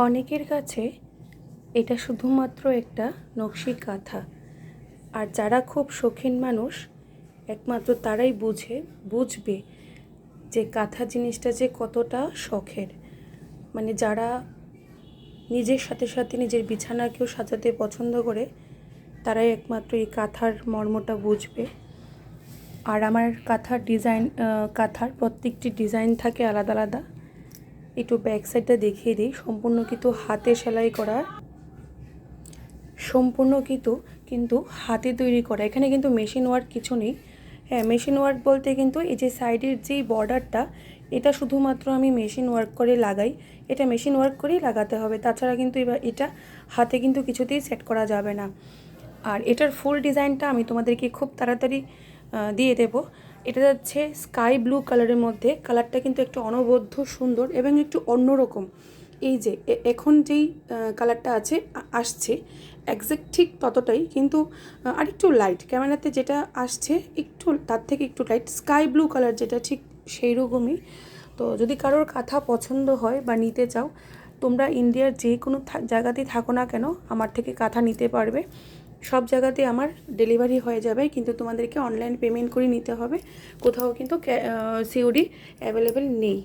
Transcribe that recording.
অনেকের কাছে এটা শুধুমাত্র একটা নকশি কাঁথা, আর যারা খুব শৌখিন মানুষ একমাত্র তারাই বুঝবে যে কাঁথা জিনিসটা যে কতটা শখের। মানে যারা নিজের সাথে সাথে নিজের বিছানাকেও সাজাতে পছন্দ করে তারাই একমাত্র এই কাঁথার মর্মটা বুঝবে। আর আমার কাঁথার প্রত্যেকটি ডিজাইন থাকে আলাদা আলাদা। একটু ব্যাক সাইডটা দেখিয়ে দিই। সম্পূর্ণ কিন্তু হাতে তৈরি করা। এখানে কিন্তু মেশিন ওয়ার্ক কিছু নেই। হ্যাঁ, মেশিন ওয়ার্ক বলতে কিন্তু এই যে সাইডের যেই বর্ডারটা, এটা শুধুমাত্র আমি মেশিন ওয়ার্ক করে লাগাই। এটা মেশিন ওয়ার্ক করেই লাগাতে হবে, তাছাড়া কিন্তু এবার এটা হাতে কিন্তু কিছুতেই সেট করা যাবে না। আর এটার ফুল ডিজাইনটা আমি তোমাদেরকে খুব তাড়াতাড়ি দিয়ে দেবো। এটা যাচ্ছে স্কাই ব্লু কালারের মধ্যে। কালারটা কিন্তু একটু অনবদ্য সুন্দর এবং একটু অন্যরকম। এই যে এখন যেই কালারটা আসছে একজ্যাক্ট ঠিক ততটাই, কিন্তু আরেকটু লাইট। ক্যামেরাতে যেটা আসছে একটু তার থেকে একটু লাইট স্কাই ব্লু কালার, যেটা ঠিক সেই রকমই। তো যদি কারোর কাঁথা পছন্দ হয় বা নিতে চাও, তোমরা ইন্ডিয়ার যে কোনো জায়গাতেই থাকো না কেন আমার থেকে কাঁথা নিতে পারবে। সব জায়গাতে আমার ডেলিভারি হয়ে যাবে, কিন্তু তোমাদেরকে অনলাইন পেমেন্ট করে নিতে হবে। কোথাও কিন্তু সিওডি অ্যাভেলেবেল নেই।